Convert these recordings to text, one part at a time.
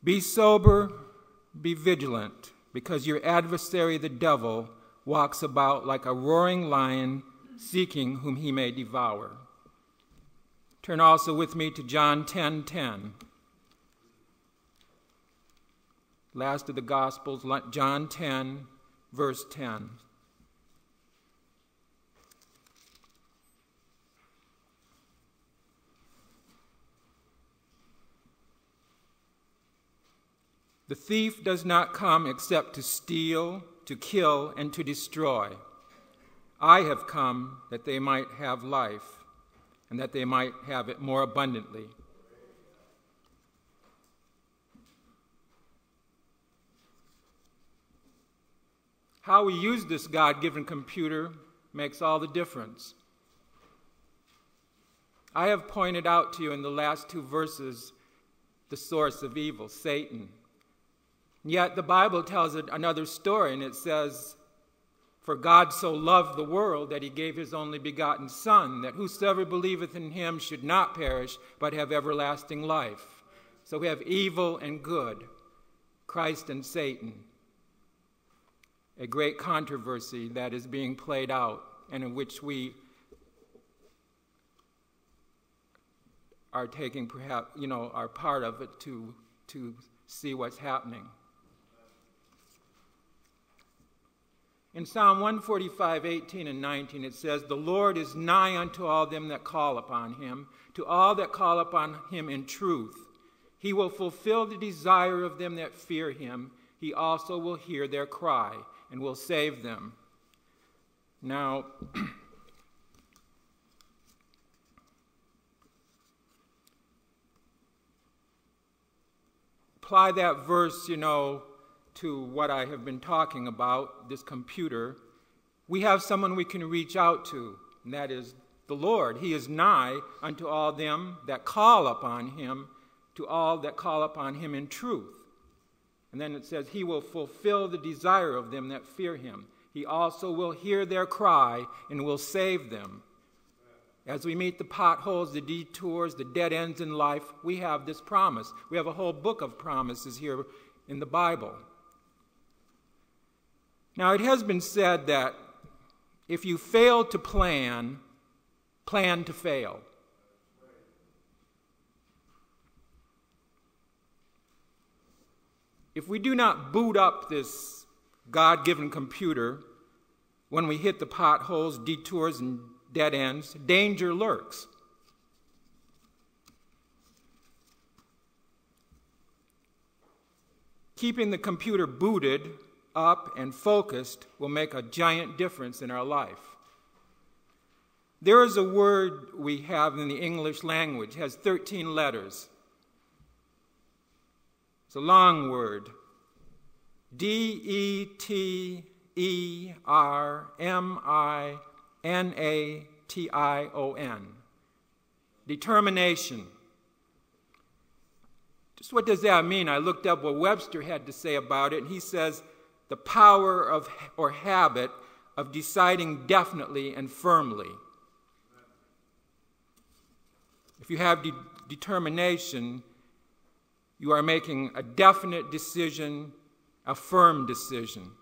Be sober, be vigilant, because your adversary, the devil, walks about like a roaring lion, seeking whom he may devour. Turn also with me to John 10:10. Last of the Gospels, John 10, verse 10. The thief does not come except to steal, to kill, and to destroy. I have come that they might have life, and that they might have it more abundantly. How we use this God-given computer makes all the difference. I have pointed out to you in the last two verses the source of evil, Satan. Yet the Bible tells another story, and it says, "For God so loved the world that he gave his only begotten Son, that whosoever believeth in him should not perish, but have everlasting life." So we have evil and good, Christ and Satan. A great controversy that is being played out, and in which we are taking perhaps, are part of it to see what's happening. In Psalm 145, 18 and 19, it says, "The Lord is nigh unto all them that call upon him, to all that call upon him in truth. He will fulfill the desire of them that fear him. He also will hear their cry and will save them." Now, apply that verse, to what I have been talking about, this computer. We have someone we can reach out to, and that is the Lord. He is nigh unto all them that call upon him, to all that call upon him in truth. And then it says, he will fulfill the desire of them that fear him. He also will hear their cry and will save them. As we meet the potholes, the detours, the dead ends in life, we have this promise. We have a whole book of promises here in the Bible. Now, it has been said that if you fail to plan to fail. If we do not boot up this God-given computer, when we hit the potholes, detours, and dead ends, danger lurks. Keeping the computer booted up and focused will make a giant difference in our life. There is a word we have in the English language, it has 13 letters. It's a long word. D-E-T-E-R-M-I-N-A-T-I-O-N. Determination. Just what does that mean? I looked up what Webster had to say about it, and he says, the power of or habit of deciding definitely and firmly. If you have determination, you are making a definite decision, a firm decision.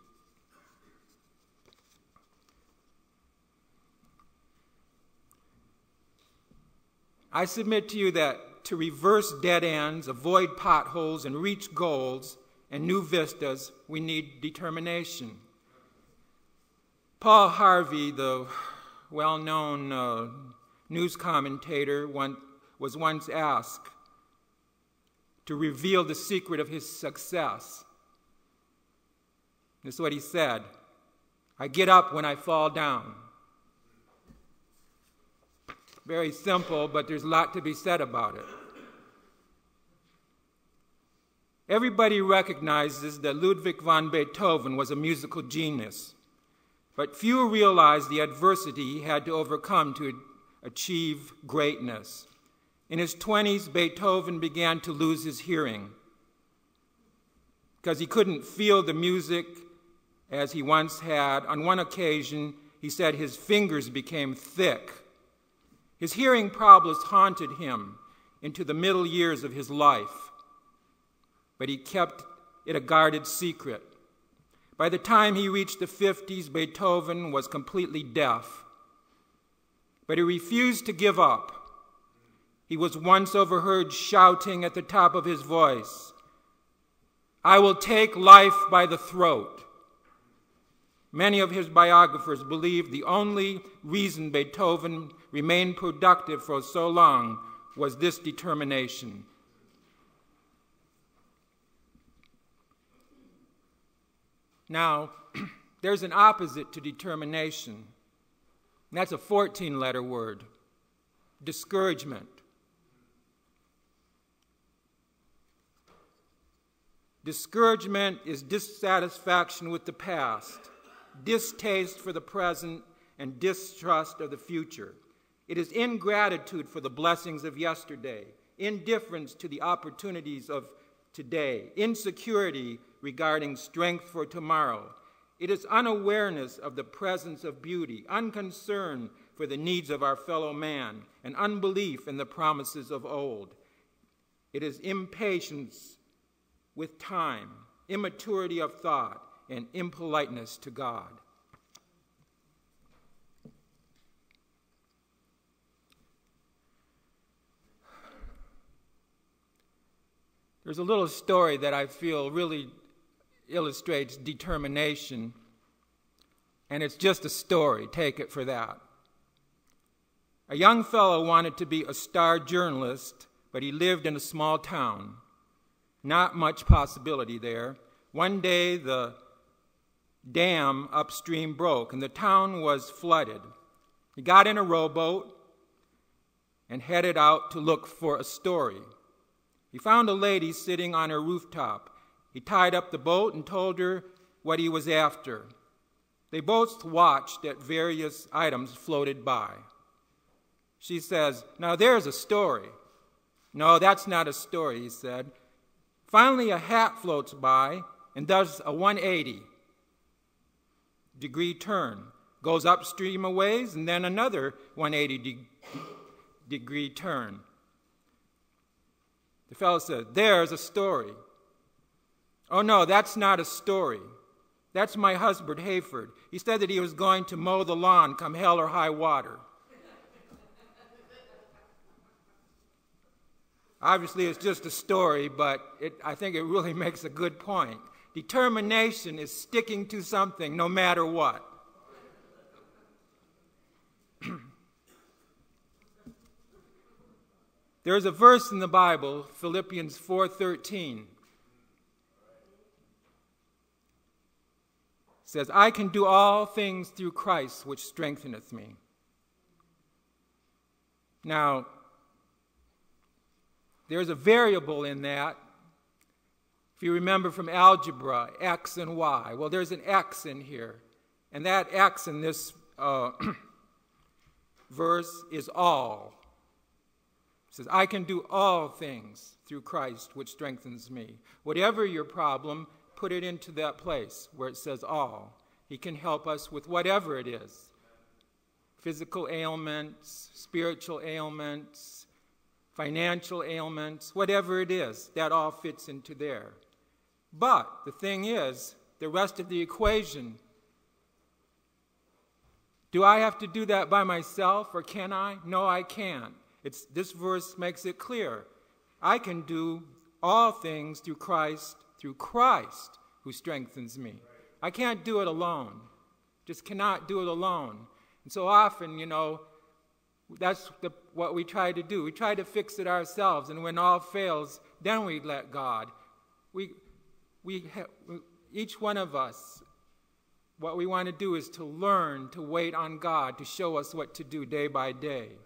I submit to you that to reverse dead ends, avoid potholes, and reach goals and new vistas, we need determination. Paul Harvey, the well-known news commentator, was once asked to reveal the secret of his success. This is what he said: "I get up when I fall down." Very simple, but there's a lot to be said about it. Everybody recognizes that Ludwig van Beethoven was a musical genius, but few realize the adversity he had to overcome to achieve greatness. In his 20s, Beethoven began to lose his hearing because he couldn't feel the music as he once had. On one occasion, he said his fingers became thick. His hearing problems haunted him into the middle years of his life. but he kept it a guarded secret. By the time he reached the 50s, Beethoven was completely deaf. But he refused to give up. He was once overheard shouting at the top of his voice, "I will take life by the throat." Many of his biographers believe the only reason Beethoven remained productive for so long was this determination. Now, there's an opposite to determination. And that's a 14-letter word, discouragement. Discouragement is dissatisfaction with the past, distaste for the present, and distrust of the future. It is ingratitude for the blessings of yesterday, indifference to the opportunities of today, insecurity regarding strength for tomorrow. It is unawareness of the presence of beauty, unconcern for the needs of our fellow man, and unbelief in the promises of old. It is impatience with time, immaturity of thought, and impoliteness to God. There's a little story that I feel really illustrates determination, and it's just a story. Take it for that. A young fellow wanted to be a star journalist, but he lived in a small town. Not much possibility there. One day, the dam upstream broke, and the town was flooded. He got in a rowboat and headed out to look for a story. He found a lady sitting on her rooftop. He tied up the boat and told her what he was after. They both watched as various items floated by. She says, "Now there's a story." "No, that's not a story," he said. Finally, a hat floats by and does a 180-degree turn, goes upstream a ways, and then another 180-degree turn. The fellow said, "There's a story." "Oh, no, that's not a story. That's my husband, Hayford. He said that he was going to mow the lawn come hell or high water." Obviously, it's just a story, but I think it really makes a good point. Determination is sticking to something no matter what. There's a verse in the Bible, Philippians 4:13. It says, "I can do all things through Christ, which strengtheneth me." Now, there's a variable in that. If you remember from algebra, x and y. Well, there's an x in here. And that x in this verse is all. It says, "I can do all things through Christ, which strengthens me." Whatever your problem, put it into that place where it says all. He can help us with whatever it is. Physical ailments, spiritual ailments, financial ailments, whatever it is, that all fits into there. But the thing is, the rest of the equation, do I have to do that by myself, or can I? No, I can't. This verse makes it clear. I can do all things through Christ who strengthens me. I can't do it alone. Just cannot do it alone. And so often, that's what we try to do. We try to fix it ourselves, and when all fails, then we let God. Each one of us, what we want to do is to learn to wait on God to show us what to do day by day.